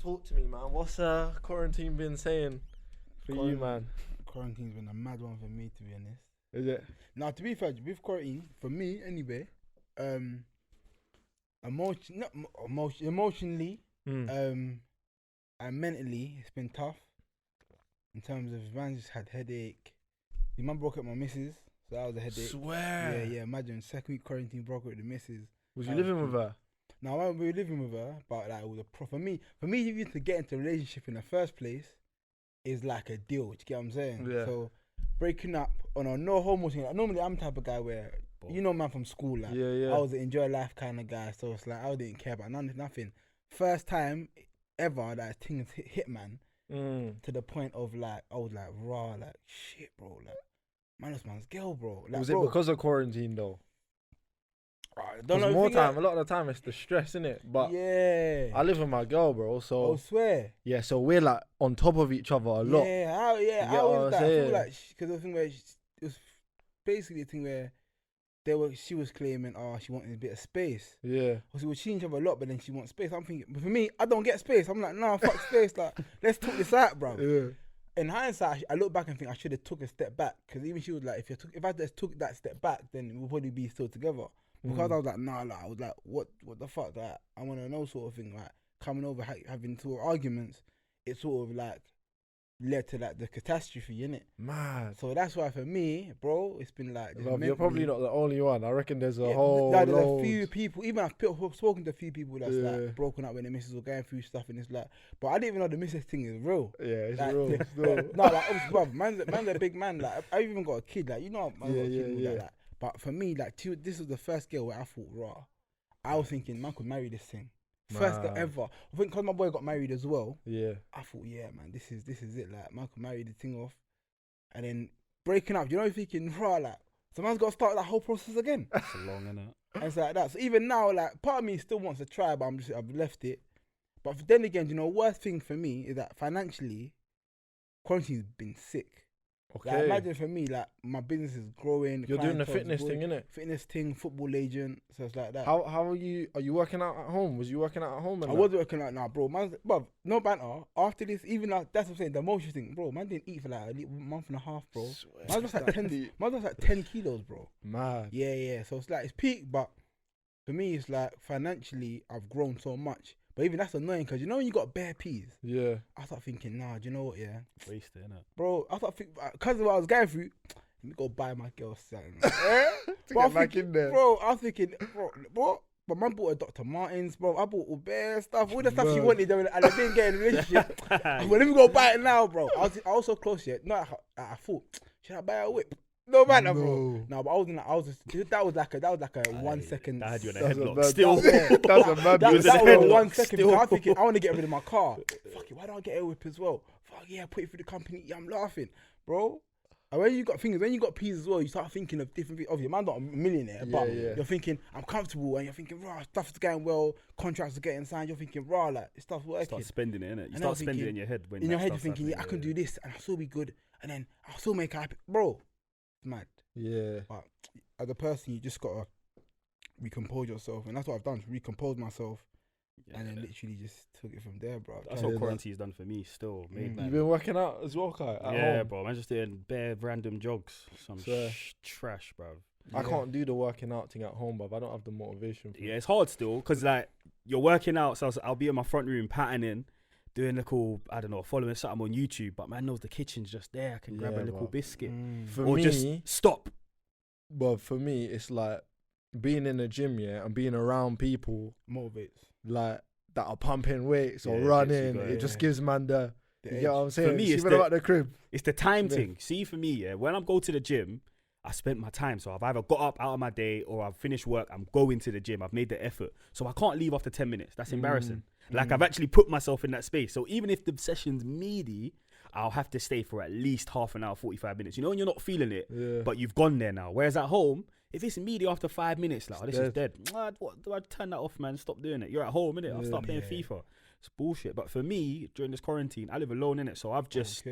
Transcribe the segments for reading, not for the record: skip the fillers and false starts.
talk to me, man. What's quarantine been saying for you, man? Quarantine's been a mad one for me, to be honest. Is it? Now, to be fair, with quarantine, for me anyway, emotionally, and mentally, it's been tough. In terms of, man, just had headache. Your man broke up my missus, so that was a headache. Swear. Yeah. Imagine second week quarantine, broke up with the missus. Was you living with her? No, we were living with her, but like it was for me, even to get into a relationship in the first place is like a deal. Do you get what I'm saying? Yeah. So breaking up on a no homo thing. Like, normally I'm the type of guy where man from school, like I was an enjoy life kind of guy. So it's like I didn't care about nothing. First time ever that things hit man to the point of like I was like raw, like shit, bro, like man, this man's girl, bro. Like, was it because of quarantine though? I don't know. A lot of the time it's the stress, innit? But yeah, I live with my girl, bro. So I swear. Yeah, so we're like on top of each other a lot. How was that? I feel like because the thing where it was basically the thing where she was claiming, she wanted a bit of space. Yeah. So we were seeing each other a lot, but then she wants space. I'm thinking, but for me, I don't get space. I'm like, nah, fuck space. Like, let's talk this out, bro. Yeah. In hindsight, I look back and think I should have took a step back, because even she was like, if I just took that step back, then we'll probably be still together. Because I was like, nah, like, I was like, what the fuck, like, I want to know sort of thing, like, coming over, having sort of arguments, it sort of like led to like the catastrophe, innit? Mad. So that's why for me, bro, it's been like, you're probably not the only one. I reckon there's a whole there's a few people, even I've spoken to a few people that's like broken up when the missus were going through stuff, and it's like, but I didn't even know the missus thing is real. Yeah, it's like, real. No, like obviously, bro, man's a big man. Like I even got a kid. Like, you know, man got a kid. Like that. But for me, like this was the first girl where I thought, raw. I was thinking, man could marry this thing. First girl ever. I think because my boy got married as well. Yeah. I thought, yeah, man, this is it. Like, man could marry the thing off, and then breaking up. You know, thinking, raw, like, so man's got to start that whole process again. That's long, innit? And it's like that. So even now, like, part of me still wants to try, but I've left it. But then again, you know, worst thing for me is that financially, quarantine's been sick. Okay. Like, imagine for me, like, my business is growing. You're doing the fitness thing, innit? Fitness thing, football agent, so it's like that. How are you working out at home? Was you working out at home? I was working out now, bro. Bro, no banter. After this, even like, that's what I'm saying, the emotion thing, bro, man didn't eat for like a month and a half, bro. Man was like 10 kilos, bro. Mad. Yeah. So it's like, it's peak, but for me, it's like, financially, I've grown so much. But even that's annoying, because you know when you got bare peas? Yeah. I start thinking, nah, do you know what, yeah? Wasted, innit? Bro, I start thinking, because of what I was going through, let me go buy my girl something. To get back in there. Bro, I was thinking, bro, what? But man bought a Dr. Martens, bro. I bought all bare stuff, all the stuff she wanted, and I didn't get in a relationship. Well, let me go buy it now, bro. I was so close yet. No, I thought, should I buy a whip? No matter, bro. No, but that was like a 1 second. That had you in a headlock. Still, that was a 1 second. I was thinking, I want to get rid of my car. Fuck it, why don't I get a whip as well? Fuck yeah, put it through the company. Yeah, I'm laughing, bro. And when you got peas as well, you start thinking of different things. Obviously, man's not a millionaire, but you're thinking, I'm comfortable, and you're thinking, raw, stuff's going well, contracts are getting signed. You're thinking, raw, like stuff's working. Start spending it, innit? You start spending it in your head. In your head, you're thinking, yeah, I can do this, and I'll still be good, and then I'll still make it happen, bro. Mad. Yeah. But as a person, you just gotta recompose yourself, and that's what I've done. Recompose myself, and then literally just took it from there, bro. That's what quarantine's done for me. Still, you've been working out as well, Kai? Yeah, bro. I'm just doing bare random jogs. Some trash, bro. I can't do the working out thing at home, bro. I don't have the motivation. Yeah, it's hard still, because like you're working out, so I'll be in my front room patterning, doing a cool, I don't know, following something on YouTube, but man knows the kitchen's just there. I can grab a little biscuit. For or me, just stop. But for me, it's like being in the gym, and being around people motivates. Like, that are pumping weights or running. It just gives man the you get what I'm saying? For me, it's about the crib. It's the time thing. See, for me, when I'm going to the gym, I spent my time. So I've either got up out of my day or I've finished work. I'm going to the gym. I've made the effort. So I can't leave after 10 minutes. That's embarrassing. Like, I've actually put myself in that space. So even if the session's meaty, I'll have to stay for at least half an hour, 45 minutes. You know, when you're not feeling it, but you've gone there now. Whereas at home, if it's meaty after 5 minutes, like, this is dead. What do I turn that off, man? Stop doing it. You're at home, innit? I'll start playing FIFA. It's bullshit. But for me, during this quarantine, I live alone, innit? So I've just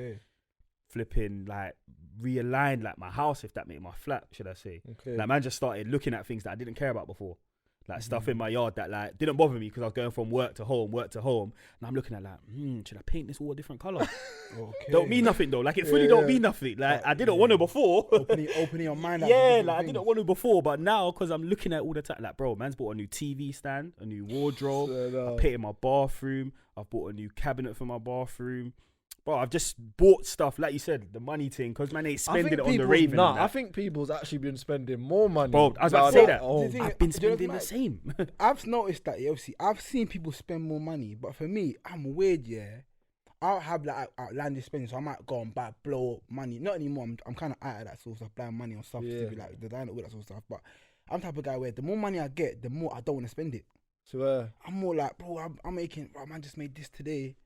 flipping, like, realigned, like, my house, if that made my flat, should I say. Like, man just started looking at things that I didn't care about before. like stuff in my yard that like didn't bother me because I was going from work to home, and I'm looking at like, should I paint this all a different color? Okay. Don't mean nothing though. Like it fully don't mean nothing. Like I didn't want to before. Opening your mind. Yeah, like I didn't want to before, but now because I'm looking at all the time, like bro, man's bought a new TV stand, a new wardrobe. I painted my bathroom. I've bought a new cabinet for my bathroom. Bro, I've just bought stuff, like you said, the money thing, because man ain't spending it on the Raven. Nah, I think people's actually been spending more money. Bro, I was about to say that. I've been Do you know spending the what, same. I've noticed that, obviously, I've seen people spend more money, but for me, I'm weird, yeah. I'll have like outlandish spending, so I might go and blow money. Not anymore, I'm kind of out of that sort of stuff, buying money on stuff to be like designer, all that sort of stuff. But I'm the type of guy where the more money I get, the more I don't want to spend it. So I'm more like, bro, I'm making, bro, man just made this today.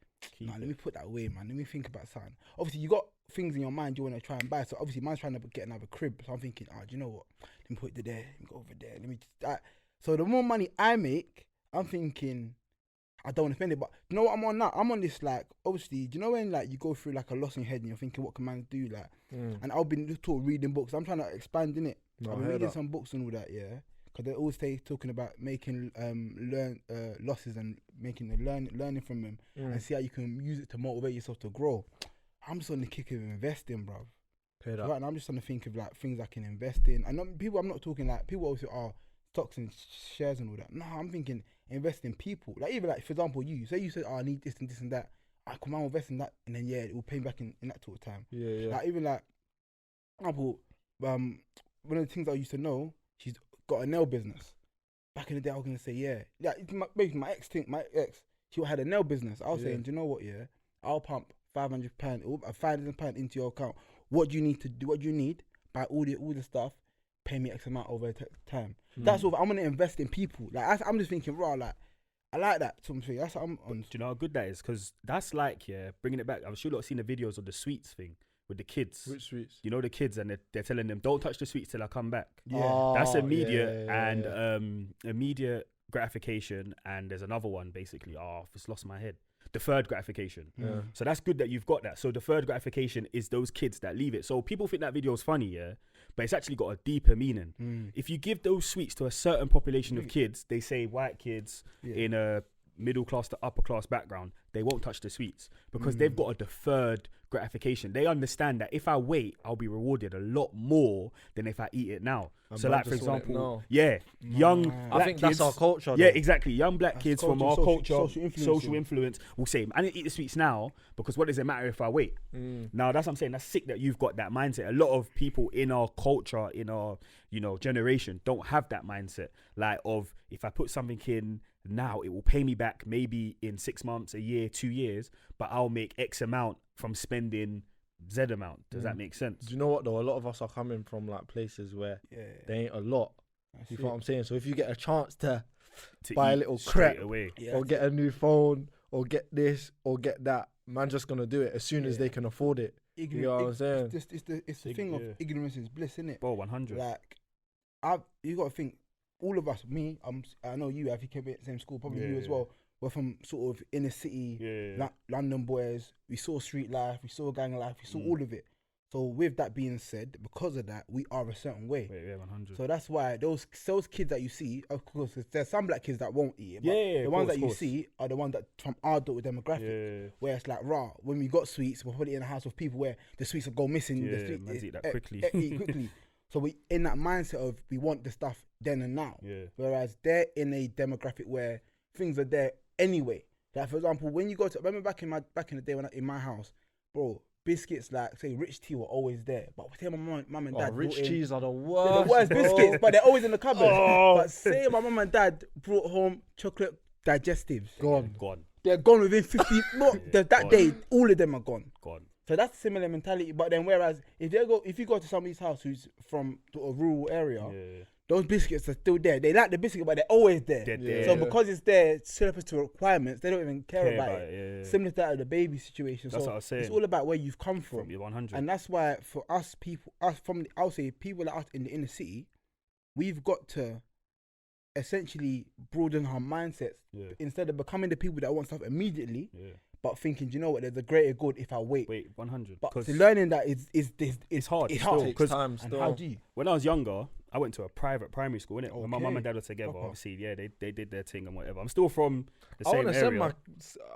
Let me put that away, man. Let me think about something. Obviously, you got things in your mind you want to try and buy. So obviously, man's trying to get another crib. So I'm thinking, do you know what? Let me put it there. Let me go over there. Let me just. So the more money I make, I'm thinking, I don't want to spend it. But you know what I'm on now? I'm on this like, obviously, do you know when like you go through like a loss in your head and you're thinking, what can man do? Like, and I've been reading books. I'm trying to expand in it. I've been reading some books and all that, yeah. Because they always talking about making losses and making learning from them and see how you can use it to motivate yourself to grow. I'm just on the kick of investing, bruv. Right now, I'm just trying to think of like things I can invest in. And I'm not talking like people always say, stocks and shares and all that. No, I'm thinking invest in people. Like even like for example, you said, I need this and this and that. I come out invest in that, and then it will pay me back in that sort of time. Yeah. Like even like, for example, one of the things I used to know, she's got a nail business. Back in the day, I was gonna say, my ex, she had a nail business. I was saying, do you know what? Yeah, I'll pump £500 into your account. What do you need to do? What do you need? Buy all the stuff. Pay me X amount over time. That's what I'm gonna invest in people. Like I'm just thinking, raw. Like I like that something. That's what I'm on. Do you know how good that is? Because that's like bringing it back. I'm sure you've seen the videos of the sweets thing. With the kids. Which sweets? You know the kids, and they're telling them, don't touch the sweets till I come back. Yeah. That's immediate and immediate gratification. And there's another one basically. I've just lost my head. Deferred gratification. Yeah. So that's good that you've got that. So deferred gratification is those kids that leave it. So people think that video is funny, but it's actually got a deeper meaning. If you give those sweets to a certain population of kids, they say white kids in a middle class to upper class background, they won't touch the sweets because they've got a deferred gratification. They understand that if I wait, I'll be rewarded a lot more than if I eat it now. So like for example, young I think kids, that's our culture. Yeah, exactly. Young black kids from our culture, social influence will say, I need to eat the sweets now because what does it matter if I wait? Now that's what I'm saying. That's sick that you've got that mindset. A lot of people in our culture, in our generation, don't have that mindset. Like of if I put something in now, it will pay me back maybe in 6 months, a year, 2 years, but I'll make X amount from spending Z amount. Does that make sense? Do you know what though? A lot of us are coming from like places where there ain't a lot. You know what I'm saying? So if you get a chance to buy a little crap away, or get a new phone or get this or get that, man just gonna do it as soon as they can afford it. You know what I'm saying? It's the thing of ignorance is bliss, isn't it? Bro, 100. Like, you got to think, all of us, me, I know you, if you came at the same school, probably you as well. We're from sort of inner city, London boys. We saw street life, we saw gang life, we saw all of it. So with that being said, because of that, we are a certain way. 100. So that's why those kids that you see, of course, there's some black kids that won't eat it. But the ones that you see are the ones that from our demographic. Where it's like, when we got sweets, we'll put it in a house with people where the sweets will go missing. Eat that quickly. Eat quickly. So we in that mindset of we want the stuff then and now. Whereas they're in a demographic where things are there anyway. Like for example, when you go to, remember back in the day when in my house, bro, biscuits like say rich tea were always there. But say my mum and dad rich brought in, teas are the they're worst. the worst biscuits, but they're always in the cupboard. But say my mum and dad brought home chocolate digestives. Gone. They're gone within 50. That day, all of them are gone. Gone. So that's similar mentality. But then whereas if you go to somebody's house who's from a rural area, those biscuits are still there. They like the biscuit, but they're always there. So because it's there, surplus to requirements, they don't even care about it. Similar to that of the baby situation. That's so what I was saying. It's all about where you've come from. 100. And that's why for us people, I'll say people like us in the inner city, we've got to essentially broaden our mindsets instead of becoming the people that want stuff immediately. But thinking, do you know what? There's a greater good if I wait. 100. But learning that is it's hard. It's hard. Takes time And still. how do you? When I was younger, I went to a private primary school, innit? When my mum and dad were together, Proper. obviously, yeah, they did their thing and whatever. I'm still from the I same want to area.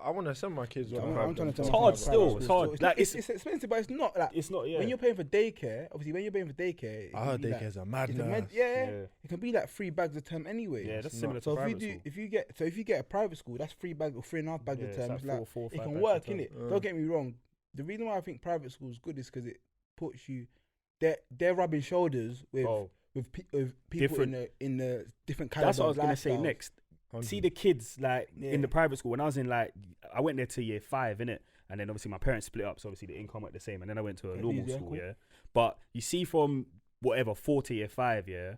I want to send my kids. Yeah, to I'm private trying to as tell well. my It's hard private still, schools. it's hard. So Like, it's expensive, but it's not like it's not, yeah. when you're paying for daycare. Obviously, when you're paying for daycare, I heard it can be daycare's a like, madness. yeah, it can be like 3 bags a term anyway. Yeah, that's It's similar not. to So private school. if you get a private school, that's 3 bags or 3.5 bags Yeah, a it's term. like It's like four, it 5 can bags a work, term. innit? Don't get me wrong. The reason why I think private school is good is because it puts you. They're rubbing shoulders with Oh, with people in the different caliber. that's what I was of gonna say lifestyles. next. 100. See the kids like Yeah. in the private school when I was in like I went there to year 5 innit, and then obviously my parents split up, so obviously the income went the same, and then I went to a Okay, normal yeah, school, cool. yeah. But you see from whatever 4 to year 5, yeah,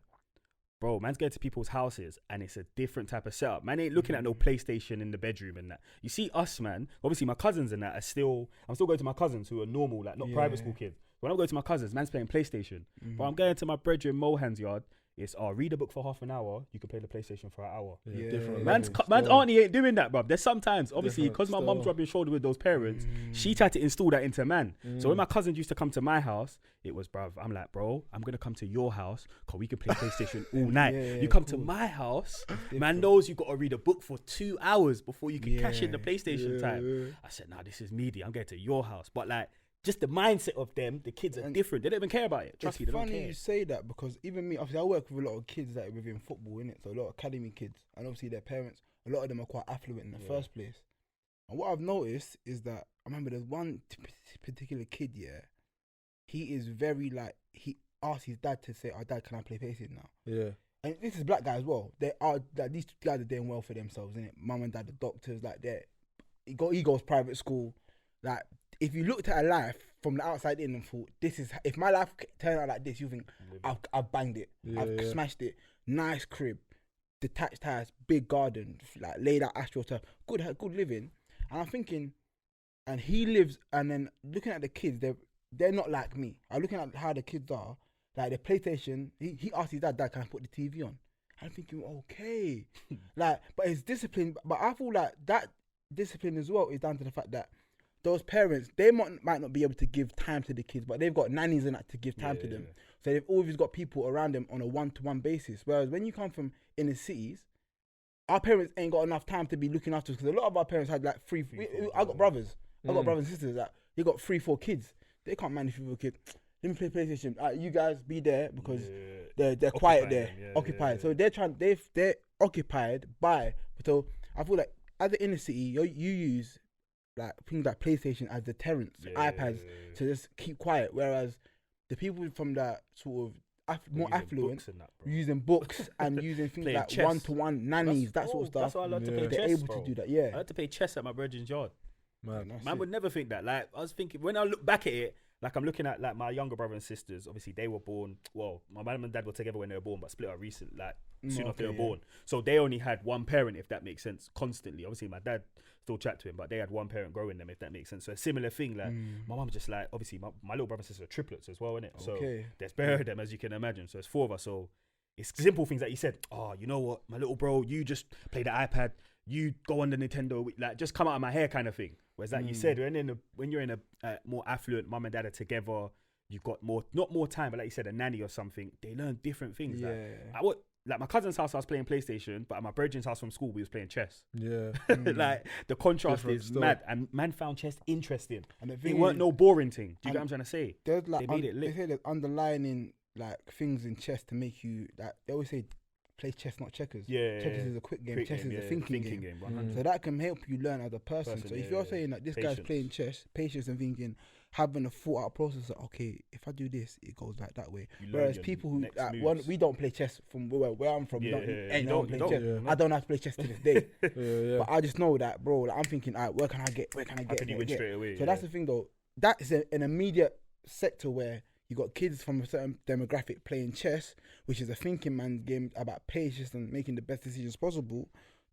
bro, man's going to people's houses and it's a different type of setup. Man ain't looking at no PlayStation in the bedroom and that. You see us, man. Obviously my cousins and that I'm still going to my cousins who are normal, like not private school kids. When I go to my cousins, man's playing PlayStation. But I'm going to my brethren Mohan's yard. It's read a book for half an hour. You can play the PlayStation for an hour. Yeah. Different Man's levels still. auntie ain't doing that, bruv. There's sometimes, obviously, Different because my mum's still. rubbing shoulder with those parents, she tried to install that into man. So when my cousins used to come to my house, it was, bruv, I'm like, bro, I'm going to come to your house because we can play PlayStation all night. Yeah, you come to my house, man knows you got to read a book for 2 hours before you can cash in the PlayStation time. I said, nah, this is meaty. I'm going to your house. But like, just the mindset of them, the kids are different. They don't even care about it. Trust me, they It's don't funny care. you say that because even me, obviously, I work with a lot of kids that are within football, innit? So a lot of academy kids, and obviously their parents, a lot of them are quite affluent in the first place. And what I've noticed is that I remember there's one particular kid, yeah, he is very like he asked his dad to say, "Oh, dad, can I play PlayStation now?" Yeah. And this is black guy as well. They are like these guys are doing well for themselves, innit? Mum and dad are doctors, like he goes private school. Like if you looked at a life from the outside in and thought, this is if my life turned out like this, you think I've banged it, I've smashed it. Nice crib, detached house, big garden, like laid out astroturf, good living. And I'm thinking, and he lives, and then looking at the kids, they're not like me. I'm looking at how the kids are, like the PlayStation. He asked his dad, can I put the TV on? I'm thinking, okay, like, but it's discipline. But I feel like that discipline as well is down to the fact that those parents, they might not be able to give time to the kids, but they've got nannies and that to give time to them. So they've always got people around them on a one-to-one basis. Whereas when you come from inner cities, our parents ain't got enough time to be looking after us because a lot of our parents had like I got brothers. I got brothers and sisters that they got 3-4 kids. They can't manage 3-4 kids. Let me play PlayStation. You guys be there because they're quiet there, occupied. So they're occupied by. So I feel like as the inner city, you use like things like PlayStation as deterrents, iPads to just keep quiet. Whereas the people from that sort of more affluent using books and using things Playing like chess. one-to-one nannies, that sort of stuff. That's why I learned to play They're chess, able bro. to do that. Yeah, I had to play chess at my brethren's yard. Man, Would never think that. Like I was thinking when I look back at it, like I'm looking at like my younger brother and sisters. Obviously, they were born. Well, my mum and dad were together when they were born, but split up recent, like soon after they were born. So they only had one parent, if that makes sense. Constantly, obviously, my dad still chat to him, but they had one parent growing them, if that makes sense. So a similar thing. Like my mum just like obviously my little brother and sister are triplets as well, innit? So there's bare of them as you can imagine. So it's 4 of us. So it's simple things that you said. Oh, you know what, my little bro, you just play the iPad. You go on the Nintendo, like just come out of my hair kind of thing. Whereas like you said, when you're in a more affluent, mum and dad are together, you've got not more time, but like you said, a nanny or something, they learn different things. Like my cousin's house, I was playing PlayStation, but at my brethren's house from school, we was playing chess. Yeah. Like the contrast Different is still. mad, and man found chess interesting. and the It thing weren't is, no boring thing. Do you get what I'm trying to say? there's like they made it they lit. say there's underlining like things in chess to make you like they always say play chess not checkers. Checkers is a quick game. Chess is a thinking game. 100. So that can help you learn as a person. So if you're saying that this guy's Patience. playing chess, patience and thinking, having a thought out process, like, okay, if I do this, it goes like that way. You learn Whereas your people who next like, we don't play chess from where I'm from. Yeah, I you don't don't, play chess. yeah. I don't have to play chess to this day. Yeah. But I just know that, bro. Like, I'm thinking, all right, where can I get? How can you win straight away? So that's the thing, though. That is an immediate sector where you got kids from a certain demographic playing chess, which is a thinking man's game about patience and making the best decisions possible,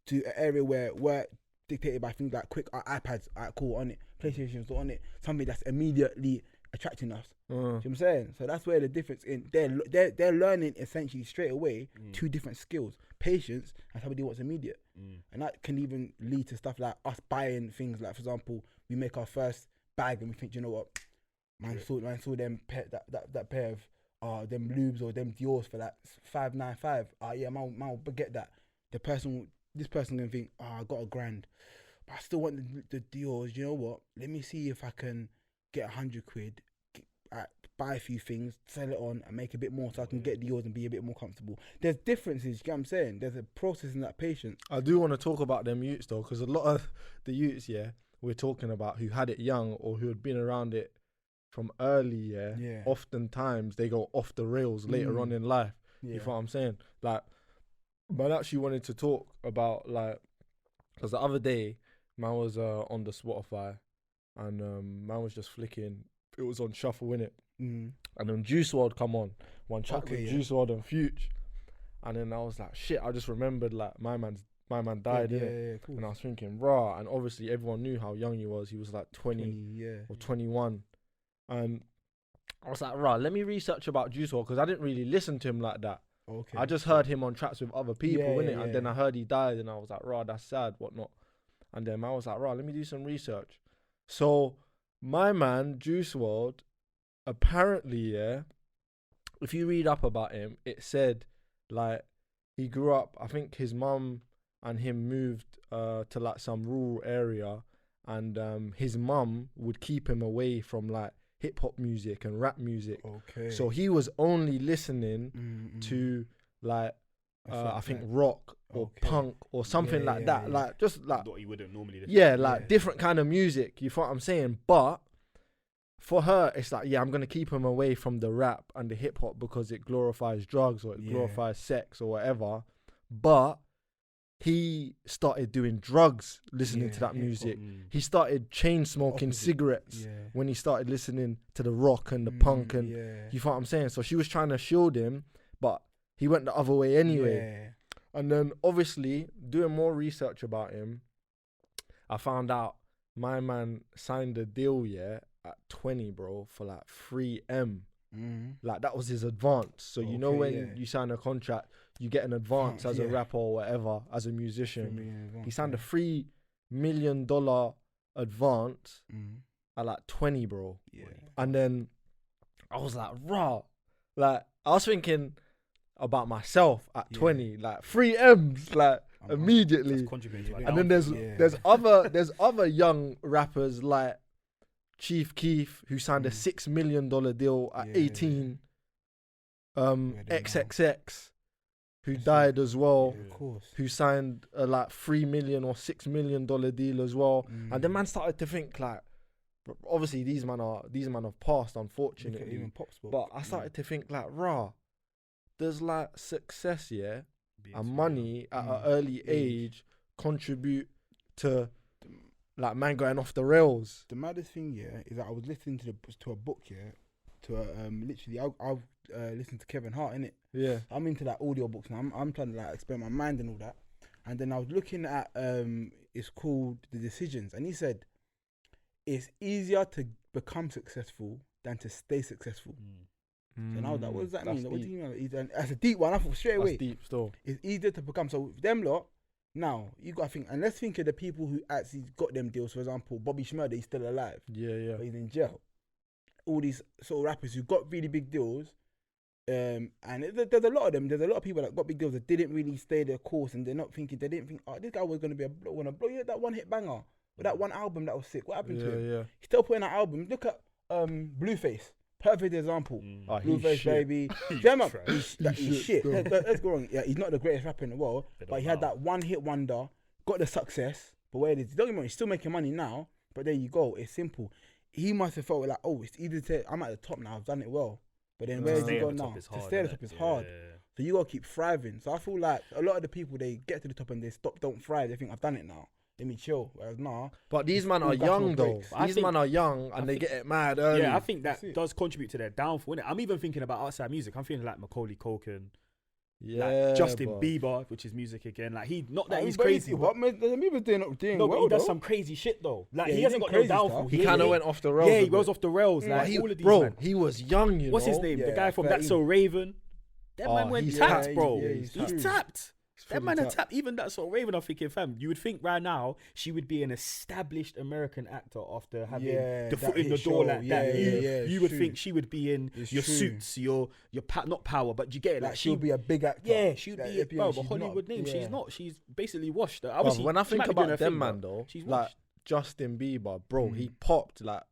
to an area where work dictated by things like quick iPads, cool on it, PlayStation's on it, something that's immediately attracting us. You know what I'm saying? So that's where the difference in they're learning essentially straight away 2 different skills: patience and somebody wants immediate, and that can even lead to stuff like us buying things. Like for example, we make our first bag and we think, you know what, man saw them that pair them lubes or them Dior's for like 595. Yeah, man will get that. This person gonna think, I got £1,000, but I still want the Dior's. You know what? Let me see if I can get £100, buy a few things, sell it on, and make a bit more so I can get Dior's and be a bit more comfortable. There's differences. You get what I'm saying? There's a process in that patience. I do want to talk about them youths though, because a lot of the youths, we're talking about who had it young or who had been around it from early, oftentimes they go off the rails later on in life. You know what I'm saying? Like, but I actually wanted to talk about, like, because the other day, man was on the Spotify and man was just flicking. It was on shuffle, innit? And then Juice WRLD come on. One track with Juice WRLD and Future. And then I was like, shit, I just remembered, like, my man died, innit? Cool. And I was thinking, rah. And obviously everyone knew how young he was. He was like 20 or 21. And I was like, rah, let me research about Juice WRLD, because I didn't really listen to him like that. I just heard him on tracks with other people, innit? And then I heard he died and I was like, rah, that's sad, whatnot. And then I was like, rah, let me do some research. So my man, Juice WRLD, apparently, if you read up about him, it said, like, he grew up, I think his mum and him moved to, like, some rural area, and his mum would keep him away from, like, hip-hop music and rap music. So he was only listening to, like, I think rock or punk or something like that. Like, just, like... What you wouldn't normally listen to. Different kind of music, you know what I'm saying? But for her, it's like, I'm going to keep him away from the rap and the hip-hop because it glorifies drugs or it glorifies sex or whatever. But he started doing drugs listening to that music. He started chain smoking cigarettes when he started listening to the rock and the punk and you know what I'm saying? So she was trying to shield him, but he went the other way anyway. And then obviously doing more research about him, I found out my man signed a deal at 20, bro, for like 3M. Like, that was his advance. So you know when you sign a contract, you get an advance as a rapper or whatever, as a musician. He signed a $3 million advance at like 20, bro. And then I was like, rah. Like, I was thinking about myself at 20, like 3M's, like, immediately. And then there's other young rappers like Chief Keef, who signed a $6 million deal at 18. XXX, who died as well, who signed a like $3 million or $6 million deal as well. And the man started to think, like, obviously these men have passed, unfortunately. Even Pop Smoke. But I started to think, like, rah, there's like success, and money at an early age contribute to, like, man going off the rails. The maddest thing, is that I was listening to a book, literally I've listened to Kevin Hart, innit? Yeah. I'm into like audio books now. I'm trying to like expand my mind and all that. And then I was looking at it's called The Decisions, and he said it's easier to become successful than to stay successful. So now what does that mean? What do you mean? That's a deep one. I thought straight away. That's deep still. It's easier to become. So them lot, now you got to think, and let's think of the people who actually got them deals. For example, Bobby Shmurda, he's still alive. But he's in jail. All these sort of rappers who got really big deals, and there's a lot of them. There's a lot of people that got big deals that didn't really stay their course, and they didn't think, oh, this guy was going to be wanna blow. You know, that one hit banger, or that one album that was sick. What happened to him? He's still putting out albums. Look at Blueface. Perfect example. Blueface, baby. He's shit. Let's go wrong. Yeah, he's not the greatest rapper in the world, but he had that one hit wonder, got the success. But where is he? Don't get me wrong, he's still making money now. But there you go. It's simple. He must have felt like, oh, it's easy to say, I'm at the top now. I've done it well. But then where does he go now? To stay at the top is hard. So you gotta keep thriving. So I feel like a lot of the people, they get to the top and they don't thrive. They think, I've done it now. Let me chill. Whereas nah. But these men are young though. These men are young and they get it mad early. Yeah, I think that does contribute to their downfall, innit? I'm even thinking about outside music. I'm thinking like Macaulay Culkin. Like Justin Bieber, which is music again. Like he's crazy. What Bieber's doing no, well, but he does though. some crazy shit though. Like he hasn't got no downfall. He kind of went off the rails. Yeah, he goes off the rails. Like all of these, bro, man. he was young. You What's know? his name? The guy from That's So Raven. That man went tapped, bro. He's tapped. That man tap even that sort of Raven. I'm thinking, fam, you would think right now she would be an established American actor after having the foot in the door like that. You would think she would be in your Suits, your not Power, but you get it. Like she'll be a big actor. Yeah, she would be. Bro, but Hollywood name. She's not. She's basically washed. Obviously, when I think about them, man, though, she's like Justin Bieber, bro, he popped like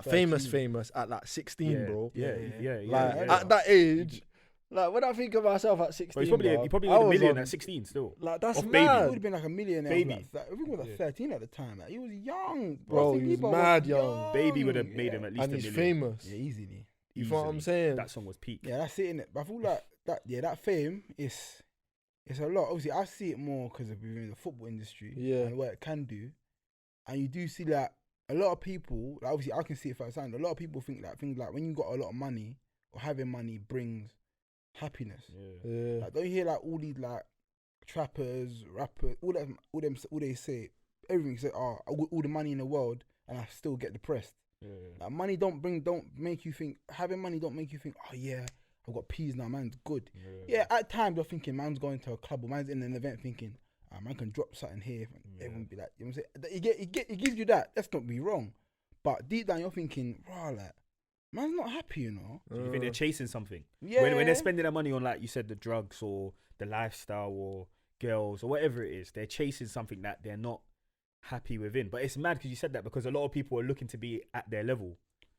famous at like 16, bro. Like at that age. Like when I think of myself at 16, he probably made a million at 16 still. Like that's mad. He would have been like a millionaire. Baby, I think he was like 13 at the time. Like, he was young, bro. He was mad young. Baby would have made him at least and a he's million. famous. Yeah, easily. You know what I'm saying? That song was peak. Yeah, that's it, innit? But I feel like that fame is a lot. Obviously, I see it more because of being in the football industry and what it can do. And you do see that a lot of people, like obviously I can see it firsthand. A lot of people think like things like when you got a lot of money or having money brings happiness. Like, don't you hear like all these like trappers, rappers, all they say, everything say, oh, I got all the money in the world and I still get depressed. Like money don't make you think, having money don't make you think, oh yeah, I've got peas now, man's good. Yeah, at times you're thinking man's going to a club or man's in an event thinking, man can drop something here. Everyone be like, you know what I'm saying? It gives you that. Let's not be wrong. But deep down you're thinking, rah, like, man's not happy, you know. So you think they're chasing something? Yeah. When they're spending their money on, like you said, the drugs or the lifestyle or girls or whatever it is, they're chasing something that they're not happy within. But it's mad because you said that because a lot of people are looking to be at their level.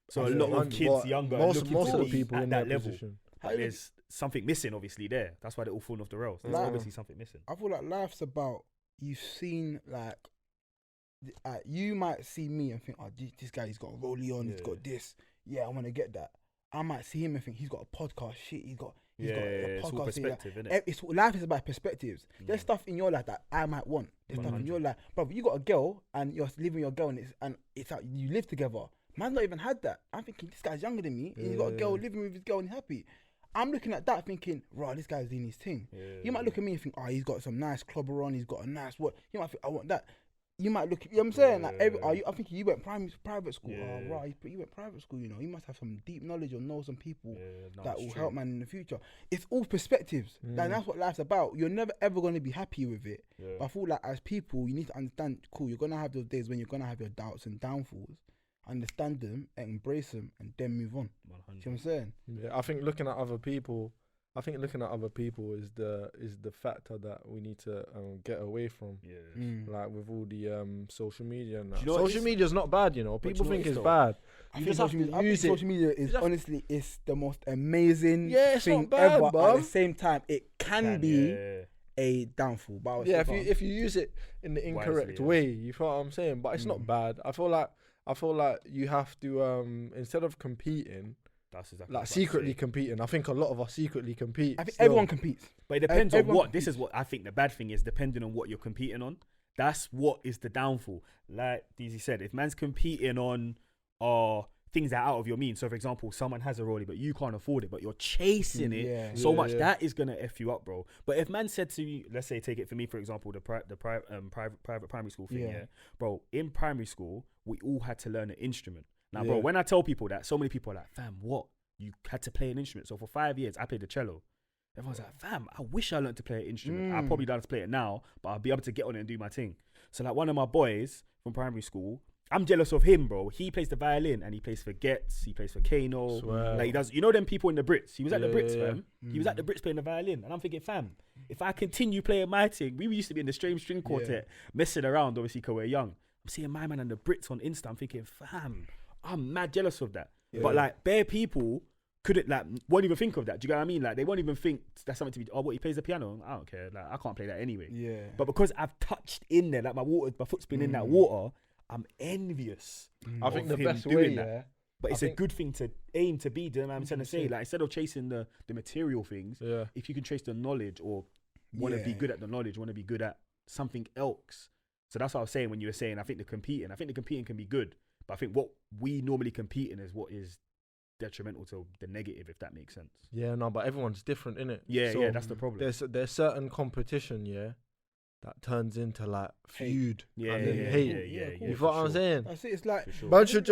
So a lot of kids younger are looking to be people at that level. But there's something missing, obviously, there. That's why they're all falling off the rails. There's obviously something missing. I feel like life's about, you've seen like, you might see me and think, oh, this guy, he's got a rollie on, he's got this. Yeah, I want to get that. I might see him and think he's got a podcast. Shit, he's got a podcast. It's all perspective, isn't it? Life is about perspectives. There's stuff in your life that I might want. There's stuff in your life, brother. You got a girl and you're living with your girl, and it's like you live together. Man's not even had that. I'm thinking this guy's younger than me. And he's got a girl living with his girl and he's happy. I'm looking at that thinking, right, this guy's doing his thing. You might look at me and think, oh, he's got some nice clobber on. He's got a nice what? You might think, I want that. You might look, you know what I'm saying? Like, I think you went private school. Oh, right, you went private school, you know. You must have some deep knowledge or know some people that will help man in the future. It's all perspectives. Like, that's what life's about. You're never ever going to be happy with it. But I feel like as people, you need to understand, cool, you're going to have those days when you're going to have your doubts and downfalls. Understand them and embrace them and then move on. 100. See what I'm saying? Yeah, I think looking at other people is the factor that we need to get away from. Like with all the social media and that. Social media is not bad, you know. People think it's bad. I think social media is honestly it's the most amazing it's thing not bad, ever. Bro. At the same time, it can be a downfall. But if you use it in the incorrect way, you feel what I'm saying. But it's not bad. I feel like you have to instead of competing. That's exactly like secretly competing. I think a lot of us secretly compete. I think everyone competes. But it depends on what. This is what I think the bad thing is, depending on what you're competing on. That's what is the downfall. Like DZ said, if man's competing on things that are out of your means. So for example, someone has a rollie, but you can't afford it, but you're chasing it so much, that is gonna F you up, bro. But if man said to you, let's say, take it for me, for example, the private primary school thing, bro, in primary school, we all had to learn an instrument. Now, bro, when I tell people that, so many people are like, fam, what? You had to play an instrument. So for 5 years, I played the cello. Everyone's like, fam, I wish I learned to play an instrument. I probably don't have to play it now, but I'll be able to get on it and do my thing. So like one of my boys from primary school, I'm jealous of him, bro. He plays the violin and he plays for Getz. He plays for Kano. Like he does, you know them people in the Brits. He was at the Brits, fam. He was at the Brits playing the violin. And I'm thinking, fam, if I continue playing my thing, we used to be in the string quartet, messing around, obviously, because we're young. I'm seeing my man and the Brits on Insta. I'm thinking, fam, I'm mad jealous of that. But like bare people won't even think of that. Do you get what I mean? Like they won't even think that's something to be. Oh, what, he plays the piano? I don't care. Like I can't play that anyway. But because I've touched in there, like my foot's been in that water, I'm envious. I think the best way, But it's a good thing to aim to be. Do you know what I'm trying to say? Like instead of chasing the material things, if you can chase the knowledge or want to be good at the knowledge, want to be good at something else. So that's what I was saying when you were saying I think the competing can be good. But I think what we normally compete in is what is detrimental to the negative, if that makes sense. Yeah, no, but everyone's different, innit? Yeah, that's the problem. There's certain competition, that turns into like feud and then hate. You know what I'm saying? I see. It's like man should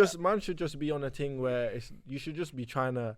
just be on a thing where you should just be trying to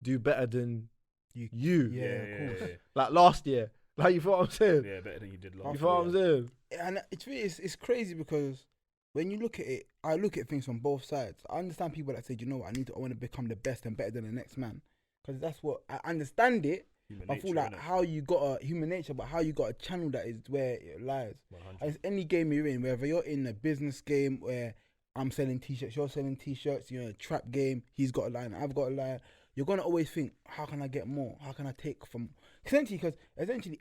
do better than you. Of course. Like last year, Like, you feel what I'm saying? Yeah, better than you did You last. feel what I'm saying? And it's crazy because when you look at it, I look at things from both sides. I understand people that say, you know what, I want to become the best and better than the next man, because that's what I understand it. Human I feel nature, like innit? how you got a human nature, but how you got a channel that is where it lies. 100. And it's any game you're in, whether you're in a business game where I'm selling t-shirts, you're selling t-shirts, you're in a trap game, he's got a line, I've got a line. You're gonna always think, how can I get more? How can I take from? Essentially, because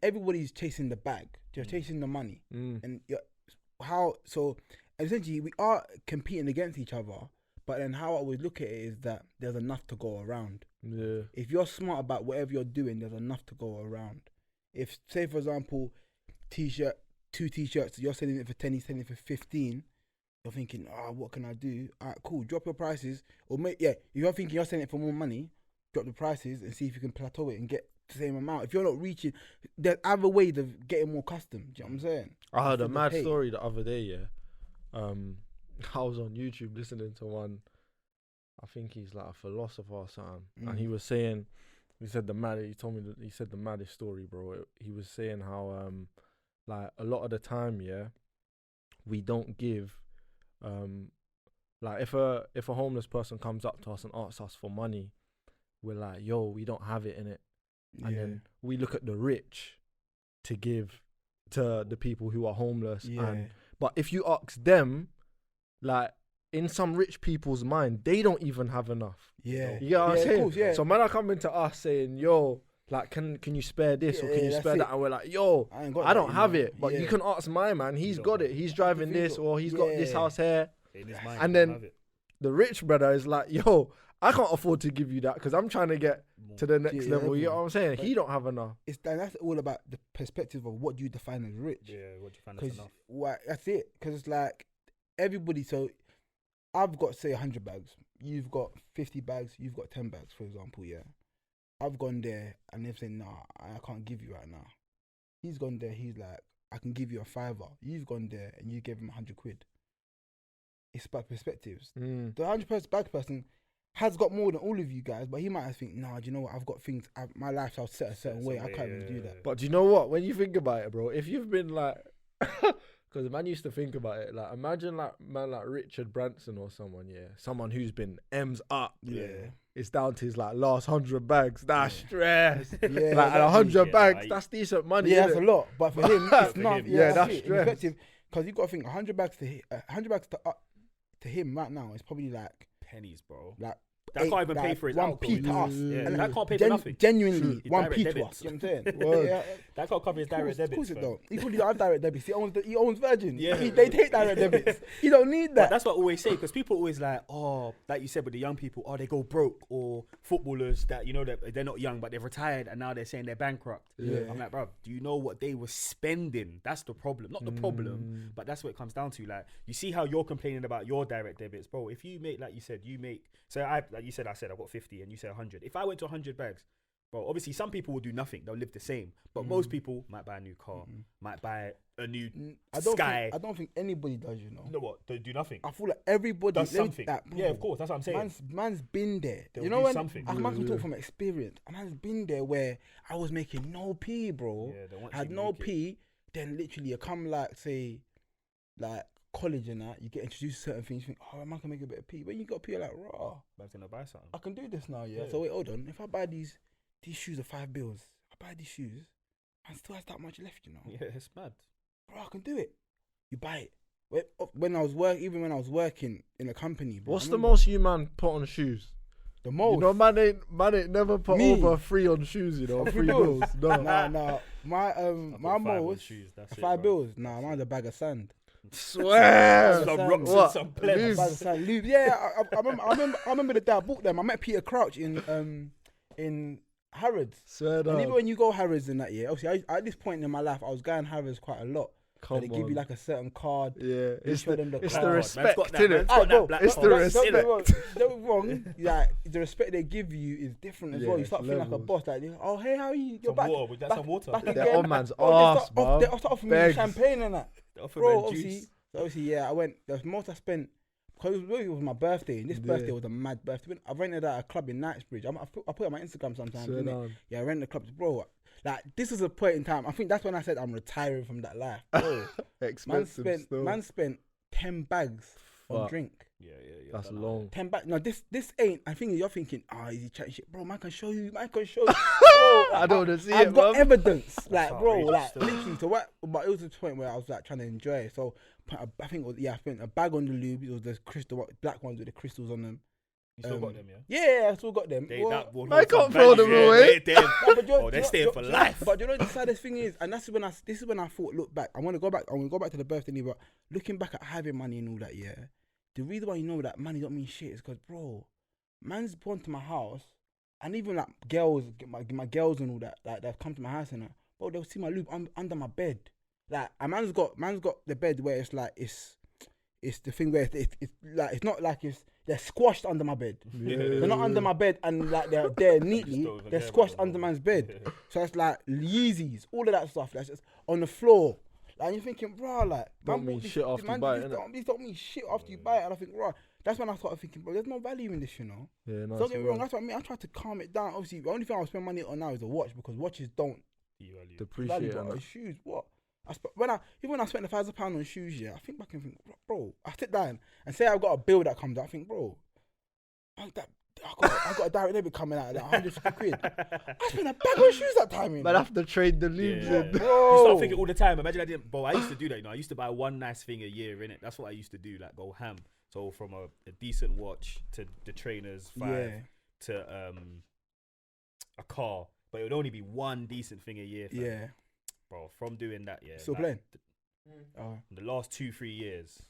everybody's chasing the bag, you're chasing the money, and essentially we are competing against each other. But then how I always look at it is that there's enough to go around. Yeah. If you're smart about whatever you're doing, there's enough to go around. If, say for example, two t-shirts, you're selling it for 10, he's selling it for 15, you're thinking, what can I do? Alright, cool, drop your prices. Or if you're thinking you're selling it for more money, drop the prices and see if you can plateau it and get the same amount. If you're not reaching, there's other ways of getting more custom. Do you know what I'm saying? I heard a Instead of mad pay. story the other day, yeah. I was on YouTube listening to one, I think he's like a philosopher or something, and he was saying, he said the maddest story, bro. He was saying how, like, a lot of the time, yeah, we don't give, like, if a homeless person comes up to us and asks us for money, we're like, yo, we don't have it in it. And then we look at the rich to give to the people who are homeless. But if you ask them, like, in some rich people's mind, they don't even have enough. Yeah. You get what I'm saying? Course, yeah. So man are coming to us saying, yo, like, can you spare this or can you spare that? And we're like, yo, I don't have it. But you can ask my man, he's got it. He's driving this, or he's got this house here. And then the rich brother is like, yo, I can't afford to give you that because I'm trying to get to the next level. You know what I'm saying? He don't have enough. That's all about the perspective of what you define as rich. Yeah, what do you find as enough? That's it. Because it's like everybody. So I've got, say, 100 bags. You've got 50 bags. You've got 10 bags, for example. Yeah. I've gone there and they've said, nah, I can't give you right now. He's gone there. He's like, I can give you a $5. You've gone there and you gave him 100 quid. It's about perspectives. The 100 bag person has got more than all of you guys, but he might think, nah, do you know what? I've got things, my lifestyle's set a certain way. I can't really do that. But do you know what? When you think about it, bro, if you've been like, because man used to think about it, like, imagine like man like Richard Branson or someone, someone who's been M's up, it's down to his like last 100 bags. That's stress. Like, and 100 bags, that's decent money. Yeah, that's a lot. But for him, it's not. Yeah, that's stress. Because you got to think 100 bags to him right now is probably like pennies, bro. Like, that can't even pay for his one p to us. And that can't pay for nothing. Genuinely, one p to us. You know what I'm saying? That can't cover his direct debits. Of course it don't. He probably don't have direct debits. He owns Virgin. Yeah. They take direct debits. He don't need that. But that's what I always say, because people always like, like you said with the young people, they go broke, or footballers that, you know, that they're not young but they've retired and now they're saying they're bankrupt. I'm like, bro, do you know what they were spending? That's the problem. Not the problem, but that's what it comes down to. Like, you see how you're complaining about your direct debits, bro. If you make, like you said, so I've got 50 and you said 100. If I went to 100 bags, bro, obviously some people will do nothing. They'll live the same. But most people might buy a new car, might buy a new Sky. I don't think anybody does, you know. You know what? They do nothing. I feel like everybody does something. Yeah, of course. That's what I'm saying. Man's been there. They'll you know do when something. I can talk from experience. A man's been there where I was making no P, bro. I had no P. Then literally you come like, say, like college and that, you get introduced to certain things, you think, oh, man can make a bit of P. When you got P, you're like, raw. Man's gonna buy something. I can do this now, yeah. So wait, hold on. If I buy these shoes are $5, I buy these shoes, and still has that much left, you know. Yeah, it's mad. Bro, I can do it. You buy it. When I was working in a company, bro. What's the most you man put on shoes? The most. You know, man ain't never put over 3 on shoes, you know, $3 bills. No. Nah. My most $5 bills. Nah, mine's a bag of sand. Swear. Some rocks and some plebs. Yeah, I remember the day I bought them. I met Peter Crouch in Harrods. Swear and even when you go Harrods in that year, obviously at this point in my life, I was going Harrods quite a lot. So they give you like a certain card. Yeah, it's the card. respect, innit? It's the respect. Don't get me wrong. Like, the respect they give you is different as well. You start feeling like a boss. Like, oh hey, how are you? You're back. Some water. Back They're again. on man's ass, bro. They start offering me champagne and that. Bro, obviously, yeah. I went. The most I spent. Because it was my birthday, and this birthday was a mad birthday. I rented out a club in Knightsbridge. I put it on my Instagram sometimes. Yeah, I rented the clubs, bro. Like, this is a point in time. I think that's when I said I'm retiring from that life. Bro, Expensive still. man spent 10 bags on drink. Yeah. That's long. 10 bags. No, this ain't. I think you're thinking, is he chatting shit? Bro, man can show you. Bro, I don't want to see it, I've got man. evidence. Like, bro, outrageous like, still. literally. So what? But it was the point where I was like trying to enjoy it. So I think it was, I spent a bag on the lube. It was the crystal black ones with the crystals on them. You still got them, yeah? Yeah, I still got them. I can't throw them away. They're staying for life. But you know the saddest thing is, and this is when I thought, look back. I want to go back to the birthday, but looking back at having money and all that, yeah. The reason why you know that money don't mean shit is because, bro, man's gone to my house, and even like girls, my girls and all that, like they've come to my house and that, bro, they'll see my lube under my bed. Like, a man's got the bed where it's like it's the thing where it's like it's not like they're squashed under my bed. They're not under my bed and like they're there neatly. They're squashed under man's bed. So it's like Yeezys, all of that stuff. That's just on the floor. Like, you're thinking, bro, like, don't mean shit after you buy it. These don't mean shit after you buy it. And I think, bro, that's when I started thinking, bro, there's no value in this, you know. Yeah, no. Don't get me wrong. That's what I mean. I tried to calm it down. Obviously, the only thing I'll spend money on now is a watch because watches don't depreciate. value. Shoes, what? When I spent £1,000 on shoes, yeah, I think back and think, bro, I sit down and say I've got a bill that comes out. I think, bro, I got a direct debit coming out of that 150 quid. I spent a bag on shoes that time, you know. But I have to trade the lubes in. Bro. You start thinking all the time. Imagine I didn't. Bro, I used to do that. You know, I used to buy one nice thing a year, innit? That's what I used to do. Like, go ham. So from a decent watch to the trainers 5 to a car, but it would only be one decent thing a year. Fam. Yeah, bro. From doing that, yeah. Still like, playing. The last 2-3 years,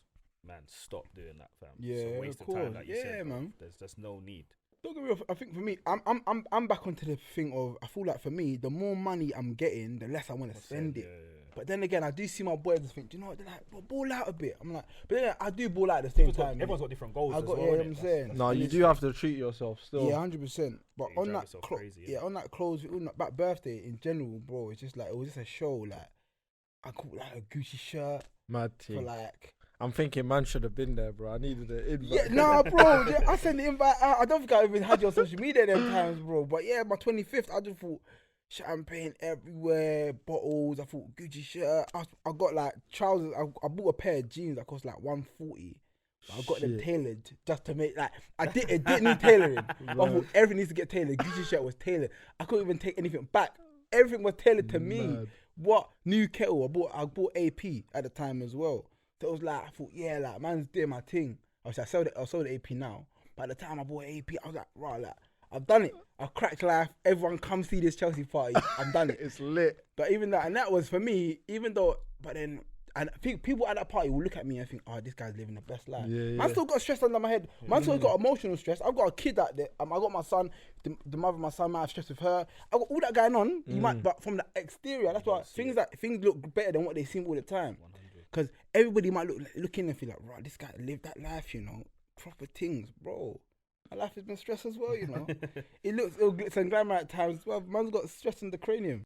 man, stop doing that, fam. Yeah, it's a waste of time, like you said. Man. There's just no need. Don't get me wrong. I think for me, I'm back onto the thing of, I feel like for me, the more money I'm getting, the less I want to spend it. Yeah. But then again, I do see my boys and think, do you know what? They're like, well, ball out a bit. I'm like, but then I do ball out at the same time. Everyone's got different goals. I'm saying. No, you do have to treat yourself still. Yeah, 100%. But Yeah, on that, crazy, on that clothes, on that birthday in general, bro, it's just like, it was just a show. Like, I caught like a Gucci shirt Mad for team. like. I'm thinking man should have been there, bro. I needed an invite. Yeah, nah, bro. I sent the invite out. I don't think I even had you on social media them times, bro. But yeah, my 25th, I just thought champagne everywhere, bottles. I thought Gucci shirt. I got like trousers. I bought a pair of jeans that cost like 140. I got them tailored just to make like it didn't need tailoring. I thought everything needs to get tailored. Gucci shirt was tailored. I couldn't even take anything back. Everything was tailored to me. What new kettle? I bought AP at the time as well. So it was like, I thought, yeah, like, man's doing my thing. I sold the AP now. But at the time I bought AP, I was like, right, like, I've done it. I've cracked life. Everyone come see this Chelsea party. I've done it. It's lit. But even that, and that was for me, even though, but then, and people at that party will look at me and think, oh, this guy's living the best life. Man still got stress under my head. Man still got emotional stress. I've got a kid out there. I got my son, the mother of my son might have stress with her. I got all that going on. You might, but from the exterior, that's why things look better than what they seem all the time. Because everybody might look in and feel like, right, this guy lived that life, you know, proper things, bro. My life has been stressed as well, you know. It looks glitz and glamour at times as well. Man's got stress in the cranium.